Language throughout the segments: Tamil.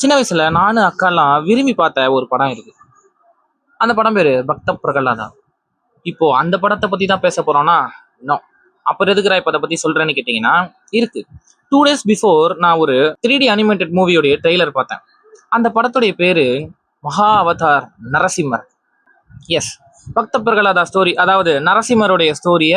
சின்ன வயசுல நானும் அக்காலாம் விரும்பி பார்த்த ஒரு படம் இருக்கு. அந்த படம் பேரு பக்த பிரகலாதா. இப்போ அந்த படத்தை பத்தி தான் பேச போறோம்னா, நோ. அப்புறம் எதுக்குறா இப்ப அதை பத்தி சொல்றேன்னு கேட்டீங்கன்னா, இருக்கு. 2 days பிஃபோர் நான் ஒரு 3D அனிமேட்டட் மூவியோடைய ட்ரெய்லர் பார்த்தேன். அந்த படத்துடைய பேரு மகா அவதார் நரசிம்மர். எஸ், பக்த பிரகலாதா ஸ்டோரி, அதாவது நரசிம்மருடைய ஸ்டோரிய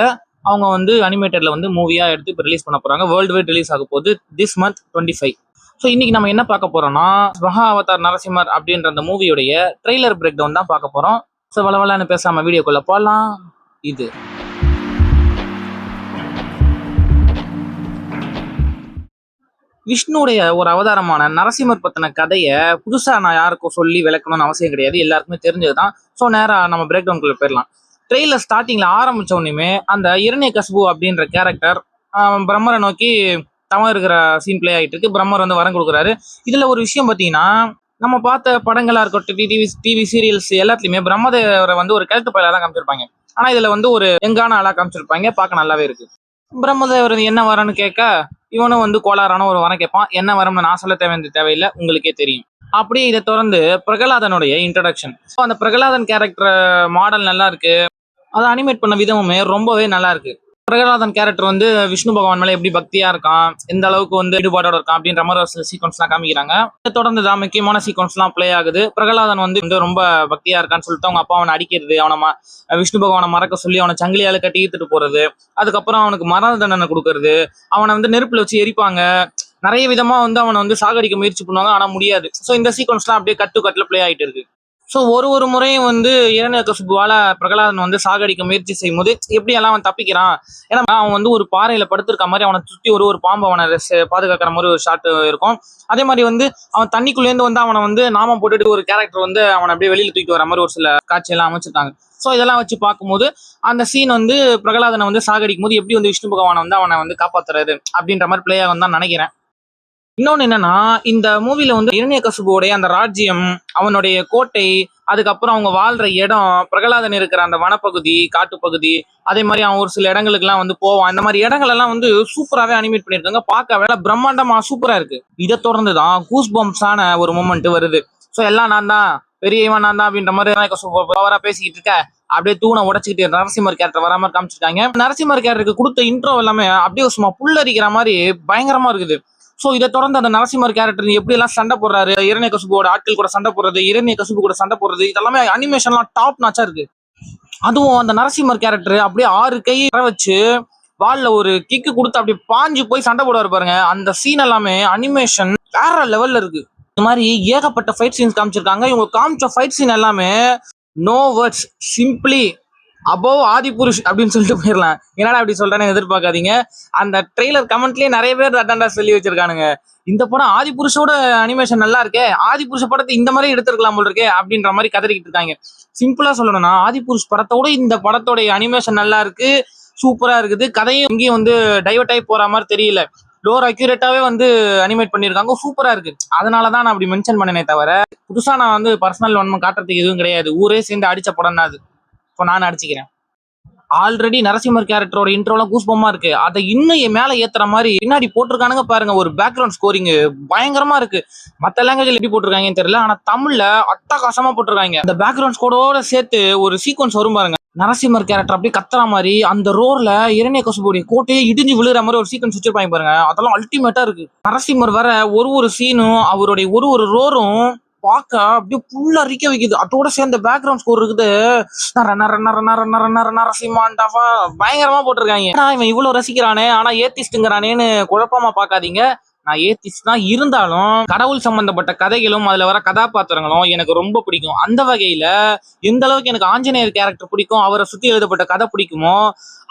அவங்க வந்து அனிமேட்டட்ல வந்து மூவியா எடுத்து இப்போ ரிலீஸ் பண்ண போறாங்க. வேர்ல்டு வைட் ரிலீஸ் ஆக போகுது திஸ் மந்த் 25. ஸோ இன்னைக்கு நம்ம என்ன பார்க்க போறோம்னா, மகா அவதார் நரசிம்மர் அப்படின்ற அந்த மூவியோடைய ட்ரெய்லர் பிரேக் டவுன் தான் பார்க்க போறோம். ஸோ வளவலன்னு பேசாம வீடியோக்குள்ள போகலாம். இது விஷ்ணுடைய ஒரு அவதாரமான நரசிம்மர் பத்தின கதையை புதுசா நான் யாருக்கும் சொல்லி விளக்கணும்னு அவசியம் கிடையாது, எல்லாருக்குமே தெரிஞ்சதுதான். ஸோ நேரா நம்ம பிரேக் டவுனுக்குள்ள போயிடலாம். ட்ரெயிலர் ஸ்டார்டிங்ல ஆரம்பிச்ச உடனே அந்த இரண்யகசிபு அப்படின்ற கேரக்டர் பிரம்மரை நோக்கி தவம் இருக்கிற சீன் பிளே ஆகிட்டு இருக்கு. பிரம்மர் வந்து வரம் கொடுக்குறாரு. இதுல ஒரு விஷயம் பார்த்தீங்கன்னா, நம்ம பார்த்த படங்களா இருக்கட்டும், டிவி சீரியல்ஸ் எல்லாத்துலயுமே பிரம்மதேவரை வந்து ஒரு கழுத்து பயிலாக தான் காமிச்சிருப்பாங்க. ஆனா இதுல வந்து ஒரு எங்கான ஆளா காமிச்சிருப்பாங்க. பார்க்க நல்லாவே இருக்கு. பிரம்மதேவர் என்ன வரம்னு கேட்க, இவனும் வந்து கோளாறான ஒரு வரம் கேட்பான். என்ன வரம்னு நான் சொல்ல தேவையில்லை, உங்களுக்கே தெரியும். அப்படியே இதை தொடர்ந்து பிரகலாதனுடைய இன்ட்ரடக்ஷன். அந்த பிரகலாதன் கேரக்டர் மாடல் நல்லா இருக்கு. அதை அனிமேட் பண்ண விதமுமே ரொம்பவே நல்லா இருக்கு. பிரகலாதன் கேரக்டர் வந்து விஷ்ணு பகவான் மேல எப்படி பக்தியா இருக்கான், எந்த அளவுக்கு வந்து ஈடுபாடோட இருக்கான் அப்படின்ற மாதிரி ஒரு சில சீக்வன்ஸ் எல்லாம் காமிக்கிறாங்க. இதை தொடர்ந்து தான் முக்கியமான சீக்வன்ஸ் எல்லாம் பிளே ஆகுது. பிரகலாதன் வந்து ரொம்ப பக்தியா இருக்கான்னு சொல்லிட்டு அவங்க அப்பா அவனை அடிக்கிறது, அவனை விஷ்ணு பகவானை மறக்க சொல்லி அவனை சங்கிலியால கட்டி ஈர்த்துட்டு போறது, அதுக்கப்புறம் அவனுக்கு மரண தண்டனை கொடுக்கறது, அவனை வந்து நெருப்புல வச்சு எரிப்பாங்க. நிறைய விதமா வந்து அவனை வந்து சாகடிக்க முயற்சி பண்ணுவாங்க, ஆனா முடியாது. ஸோ இந்த சீக்வன்ஸ் எல்லாம் அப்படியே கட்டுல பிளே ஆயிட்டு இருக்கு. ஸோ ஒரு முறையும் வந்து இரண்யகசிபுவால பிரகலாதன் வந்து சாகடிக்க முயற்சி செய்யும் போது எப்படியெல்லாம் அவன் தப்பிக்கிறான். ஏன்னா அவன் வந்து ஒரு பாறையில படுத்திருக்க மாதிரி அவனை சுற்றி ஒரு பாம்பு அவனை பாதுகாக்கிற மாதிரி ஒரு ஷாட் இருக்கும். அதே மாதிரி வந்து அவன் தண்ணிக்குள்ளேருந்து வந்து அவனை வந்து நாமம் போட்டுட்டு ஒரு கேரக்டர் வந்து அவனை அப்படியே வெளியில தூக்கிட்டு வர மாதிரி ஒரு சில காட்சியெல்லாம் அமைச்சிருக்காங்க. ஸோ இதெல்லாம் வச்சு பார்க்கும்போது அந்த சீன் வந்து பிரகலாதனை வந்து சாகடிக்கும் போது எப்படி வந்து விஷ்ணு பகவானை வந்து அவனை வந்து காப்பாத்துறாரு அப்படின்ற மாதிரி பிளே ஆகும் தான் நினைக்கிறேன். இன்னொன்னு என்னன்னா, இந்த மூவில வந்து இரண்யகசிபுவோடைய அந்த ராஜ்யம், அவனுடைய கோட்டை, அதுக்கப்புறம் அவங்க வாழ்ற இடம், பிரகலாதன் இருக்கிற அந்த வனப்பகுதி, காட்டுப்பகுதி, அதே மாதிரி அவன் ஒரு சில இடங்களுக்கு எல்லாம் வந்து போவான். இந்த மாதிரி இடங்கள் எல்லாம் வந்து சூப்பராகவே அனிமேட் பண்ணியிருக்காங்க. பார்க்க வேலை பிரம்மாண்டமா சூப்பரா இருக்கு. இதை தொடர்ந்துதான் கூஸ் பம்ப்ஸான ஒரு மூமெண்ட் வருது. ஸோ எல்லாம் நான் தான் பெரியவன், நான் தான் அப்படின்ற மாதிரி பவரா பேசிக்கிட்டு இருக்க, அப்படியே தூணை உடச்சிக்கிட்டு நரசிம்மர் கேரக்டர் வர மாதிரி காமிச்சிருக்காங்க. நரசிம்மர் கேரக்டருக்கு கொடுத்த இன்ட்ரோ எல்லாமே அப்படியே சும்மா புல்லரிக்கிற மாதிரி பயங்கரமா இருக்குது. சோ இதை தொடர்ந்து அந்த நரசிம்மர் கேரக்டர் எப்படி எல்லாம் சண்டை போடுறாரு, இரண்யகசிபுவோட ஆட்கள் கூட சண்டை போடுறது, இரண்யகசிபு கூட சண்டை போடுறது, இதெல்லாமே அனிமேஷன்லாம் டாப் நாச்சா இருக்கு. அதுவும் அந்த நரசிம்மர் கேரக்டர் அப்படியே 6 கை வச்சு வால்ல ஒரு கிக்கு கொடுத்து அப்படியே பாஞ்சு போய் சண்டை போடுவாரு பாருங்க. அந்த சீன் எல்லாமே அனிமேஷன் வேற லெவல்ல இருக்கு. இந்த மாதிரி ஏகப்பட்ட ஃபைட் சீன்ஸ் காமிச்சிருக்காங்க. இவங்க காமிச்ச ஃபைட் சீன் எல்லாமே no words, simply above Adipurush அப்படின்னு சொல்லிட்டு போயிடலாம். என்னடா அப்படி சொல்றேன்னு எதிர்பார்க்காதீங்க. அந்த ட்ரெய்லர் கமெண்ட்லயே நிறைய பேர் அட்டண்டா சொல்லி வச்சிருக்கானுங்க, இந்த படம் ஆதிபுருஷோட அனிமேஷன் நல்லா இருக்கே, ஆதிபுருஷ படத்தை இந்த மாதிரி எடுத்துருக்கலாம் போல இருக்கே அப்படின்ற மாதிரி கதறிக்கிட்டு இருக்காங்க. சிம்பிளா சொல்லணும்னா, ஆதிபுருஷ் படத்தோட இந்த படத்தோட அனிமேஷன் நல்லா இருக்கு, சூப்பரா இருக்குது. கதையும் இங்கேயும் வந்து டைவர்ட் ஆகி போற மாதிரி தெரியல, லோர் அக்யூரேட்டாவே வந்து அனிமேட் பண்ணியிருக்காங்க, சூப்பரா இருக்கு. அதனாலதான் நான் அப்படி மென்ஷன் பண்ணனே தவிர, புதுசா நான் வந்து பர்சனல் வன்மம் காட்டுறதுக்கு எதுவும் கிடையாது. ஊரே சேர்ந்து அடிச்ச படம் தான் அது. இப்போ நான் அடிச்சுக்கிறேன். ஆல்ரெடி நரசிம்மர் கேரக்டரோட இன்ட்ரோலாம் கூஸ்பமா இருக்கு. அதை இன்னும் மேல ஏத்துற மாதிரி பின்னாடி போட்டிருக்கானுங்க பாருங்க. ஒரு பேக்ரவுண்ட் ஸ்கோரிங் பயங்கரமா இருக்கு. மத்த லாங்குவேஜ்ல எப்படி போட்டிருக்காங்கன்னு தெரியல, ஆனா தமிழ்ல அட்டகாசமா போட்டிருக்காங்க. அந்த பேக்ரவுண்ட் ஸ்கோரோட சேர்த்து ஒரு சீக்வன்ஸ் வரும் பாருங்க, நரசிம்மர் கேரக்டர் அப்படியே கத்துற மாதிரி அந்த ரோர்ல இரண்யகசிபுவோட கோட்டையே இடிஞ்சு விழுற மாதிரி ஒரு சீக்வன்ஸ் வச்சிருப்பாங்க பாருங்க. அதெல்லாம் அல்டிமேட்டா இருக்கு. நரசிம்மர் வர ஒரு சீனும் அவருடைய ஒரு ரோரும் பார்க்க அப்படியே புல்ல அரிக்க வைக்குது. அதோட சேர்ந்த பேக்ரவுண்ட் ஸ்கோர் இருக்குது, நரசிம்மாண்டாவா பயங்கரமா போட்டிருக்காங்க. இவன் இவ்வளவு ரசிக்கிறானே ஆனா ஏத்திஸ்ட்ங்கிறானேன்னு குழப்பமா பாக்காதீங்க. நான் ஏத்திஸ்ட் தான், இருந்தாலும் கடவுள் சம்பந்தப்பட்ட கதைகளும் அதுல வர கதாபாத்திரங்களும் எனக்கு ரொம்ப பிடிக்கும். அந்த வகையில எந்த அளவுக்கு எனக்கு ஆஞ்சநேயர் கேரக்டர் பிடிக்கும், அவரை சுத்தி எழுதப்பட்ட கதை பிடிக்குமோ,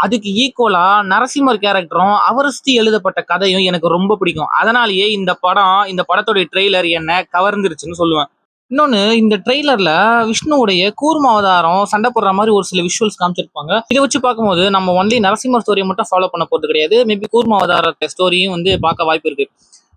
அதுக்கு ஈக்குவலா நரசிம்மர் கேரக்டரும் அவரை சுத்தி எழுதப்பட்ட கதையும் எனக்கு ரொம்ப பிடிக்கும். அதனாலேயே இந்த படத்துடைய ட்ரெய்லர் என்ன கவர்ந்துருச்சுன்னு சொல்லுவேன். இன்னொன்னு, இந்த ட்ரெய்லர்ல விஷ்ணுவுடைய கூர்ம அவதாரம் சண்டை போடுற மாதிரி ஒரு சில விஷுவல்ஸ் காமிச்சிருப்பாங்க. இதை வச்சு பார்க்கும்போது நம்ம ஒன்லி நரசிம்மர் ஸ்டோரியை மட்டும் ஃபாலோ பண்ண போறது கிடையாது, மேபி கூர்ம அவதார ஸ்டோரியும் வந்து பார்க்க வாய்ப்பு இருக்கு.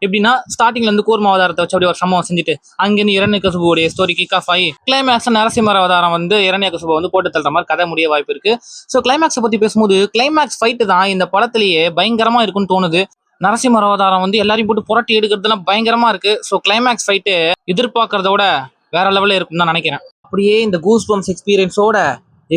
எப்படின்னா, ஸ்டார்டிங்ல இருந்து கூர்ம அவதாரத்தை வச்சு அப்படி ஒரு சம்பவம் செஞ்சுட்டு அங்கிருந்து இரண்யகசிபுவோடைய ஸ்டோரி கிக் ஆஃப் ஆகி கிளைமேக்ஸ் நரசிம்மர் அவதாரம் வந்து இரண்யகசிபு வந்து போட்டு தள்ளுற மாதிரி கதை முடிய வாய்ப்பு இருக்கு. ஸோ கிளைமேக்ஸை பத்தி பேசும்போது, கிளைமேக்ஸ் ஃபைட்டு தான் இந்த படத்திலேயே பயங்கரமா இருக்குன்னு தோணுது. நரசிம்மர் அவதாரம் வந்து எல்லாரையும் போட்டு புரட்டி எடுக்கிறதுலாம் பயங்கரமா இருக்கு. ஸோ கிளைமேக்ஸ் ஃபைட்டு எதிர்பார்க்கறத விட வேற லெவலில் இருக்குன்னு தான் நினைக்கிறேன். அப்படியே இந்த கூஸ் பம்ப்ஸ் எக்ஸ்பீரியன்ஸோட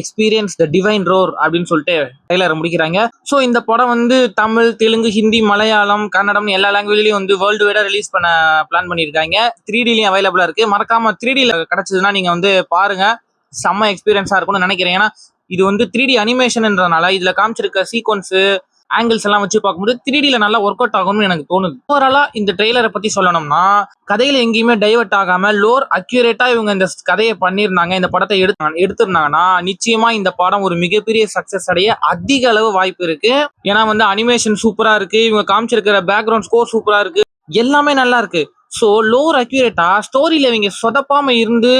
எக்ஸ்பீரியன்ஸ் த டிவைன் ரோர் அப்படின்னு சொல்லிட்டு ட்ரெய்லரை முடிக்கிறாங்க. ஸோ இந்த படம் வந்து தமிழ், தெலுங்கு, ஹிந்தி, மலையாளம், கன்னடம் எல்லா லாங்குவேஜ்லயும் வந்து வேர்ல்டு வைடா ரிலீஸ் பண்ண பிளான் பண்ணியிருக்காங்க. 3Dலயும் அவைலபிளா இருக்கு. மறக்காம 3Dல கிடைச்சதுன்னா நீங்க வந்து பாருங்க. செம்ம எக்ஸ்பீரியன்ஸா இருக்கும்னு நினைக்கிறேன். ஏன்னா இது வந்து 3D அனிமேஷன்ன்றதுனால இதுல காமிச்சிருக்க சீக்வன்ஸ் ஆங்கிள்ஸ் எல்லாம் வச்சு பார்க்கும்போது 3Dல நல்லா ஒர்க் அவுட் ஆகும்னு எனக்கு தோணுது. ஓவராலா இந்த ட்ரெய்லரை பத்தி சொல்லணும்னா கதையில எங்கேயுமே டைவர்ட் ஆகாம லோர் அக்யூரேட்டா இவங்க இந்த கதையை பண்ணியிருந்தாங்க, இந்த படத்தை எடுத்திருந்தாங்கன்னா நிச்சயமா இந்த படம் ஒரு மிகப்பெரிய சக்சஸ் அடைய அதிக அளவு வாய்ப்பு இருக்கு. ஏன்னா வந்து அனிமேஷன் சூப்பரா இருக்கு, இவங்க காமிச்சிருக்கிற பேக்ரவுண்ட் ஸ்கோர் சூப்பரா இருக்கு, எல்லாமே நல்லா இருக்கு. ஸோ லோர் அக்யூரேட்டா ஸ்டோரியில இவங்க சொதப்பாம இருந்து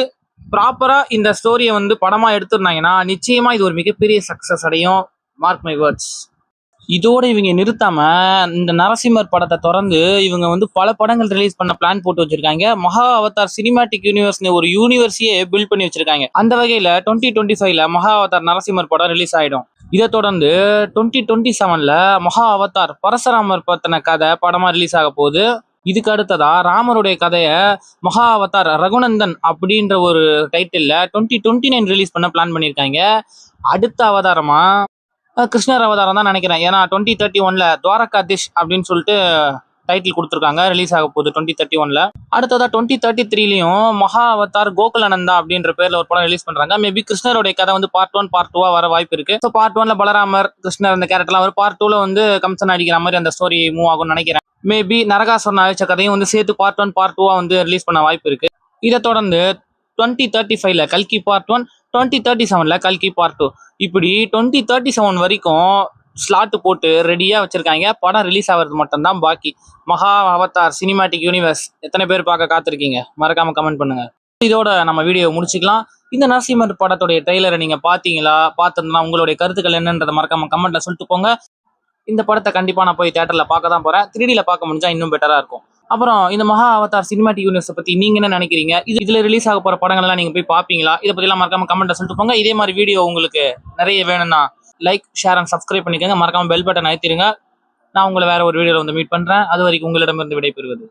ப்ராப்பரா இந்த ஸ்டோரியை வந்து படமா எடுத்திருந்தாங்கன்னா நிச்சயமா இது ஒரு மிகப்பெரிய சக்சஸ் அடையும். Mark my words. இதோட இவங்க நிறுத்தாம இந்த நரசிம்மர் படத்தை தொடர்ந்து இவங்க வந்து பல படங்கள் ரிலீஸ் பண்ண பிளான் போட்டு வச்சிருக்காங்க. மகா அவதார் சினிமாட்டிக் யூனிவர்ஸ்னு ஒரு யூனிவர்ஸையே பில்ட் பண்ணி வச்சிருக்காங்க. அந்த வகையில 2025ல மகா அவதார் நரசிம்மர் படம் ரிலீஸ் ஆயிடும். இதை தொடர்ந்து 2027ல மகா அவதார் பரசுராமர் பத்தின கதை படமா ரிலீஸ் ஆக போகுது. இதுக்கு அடுத்ததா ராமருடைய கதையை மகா அவதார் ரகுநந்தன் அப்படின்ற ஒரு டைட்டில்ல 2029 ரிலீஸ் பண்ண பிளான் பண்ணியிருக்காங்க. அடுத்த அவதாரமா கிருஷ்ணர் அவதாரம் தான் நினைக்கிறேன். ஏன்னா 2031ல துவாரகாதிஷ் அப்படின்னு சொல்லிட்டு டைட்டில் கொடுத்துருக்காங்க. ரிலீஸ் ஆக போகுது 2031ல. அடுத்ததா 2033லயும் மகா அவதார் கோகுலானந்தா அப்படின்ற பேர்ல ஒரு படம் ரிலீஸ் பண்றாங்க. மேபி கிருஷ்ணருடைய கதை வந்து பார்ட் 1 பார்ட் 2 வர வாய்ப்பு இருக்கு. ஸோ பார்ட் 1ல பலராமர் கிருஷ்ணர் அந்த கேரக்டர்லாம் வரும். பார்ட் 2ல வந்து கம்சன் அடிக்கிற மாதிரி அந்த ஸ்டோரி மூவ் ஆகும்னு நினைக்கிறேன். மேபி நரகாசுரன் அழிச்ச கதையும் வந்து சேர்த்து பார்ட் 1 பார்ட் 2 வந்து ரிலீஸ் பண்ண வாய்ப்பு இருக்கு. இதை தொடர்ந்து 2035ல கல்கி பார்ட் 1, 2037ல கல்கி பார்ட் 2, இப்படி 2037 வரைக்கும் ஸ்லாட் போட்டு ரெடியா வச்சிருக்காங்க. படம் ரிலீஸ் ஆகிறது மட்டும்தான் பாக்கி. மகா அவதார் சினிமாட்டிக் யூனிவர்ஸ் எத்தனை பேர் பார்க்க காத்திருக்கீங்க? மறக்காம கமெண்ட் பண்ணுங்க. இதோட நம்ம வீடியோ முடிச்சுக்கலாம். இந்த நரசிம்மர் படத்துடைய ட்ரெய்லரை நீங்க பாத்தீங்களா? பார்த்திருந்தா உங்களுடைய கருத்துக்கள் என்னன்றதை மறக்காம கமெண்ட்ல சொல்லிட்டு போங்க. இந்த படத்தை கண்டிப்பா நான் போய் தியேட்டர்ல பார்க்க தான் போறேன். 3Dல பார்க்க முடிஞ்சா இன்னும் பெட்டரா இருக்கும். அப்புறம் இந்த மகா அவதார் சினிமாட்டிக் யூனிவர்ஸை பத்தி நீங்க என்ன நினைக்கிறீங்க? இதுல ரிலீஸ் ஆக போற படங்கள் எல்லாம் நீங்க போய் பாப்பீங்களா? இதை பத்தி எல்லாம் மறக்காம கமெண்ட்ல சொல்லிட்டு போங்க. இதே மாதிரி வீடியோ உங்களுக்கு நிறைய வேணும்னா லைக், ஷேர் அண்ட் சப்ஸ்கிரைப் பண்ணிக்கோங்க. மறக்காம பெல் பட்டன் அழுத்திடுங்க. நான் உங்களை வேற ஒரு வீடியோல வந்து மீட் பண்றேன். அது வரைக்கும் உங்களிடமிருந்து விடைபெறுவது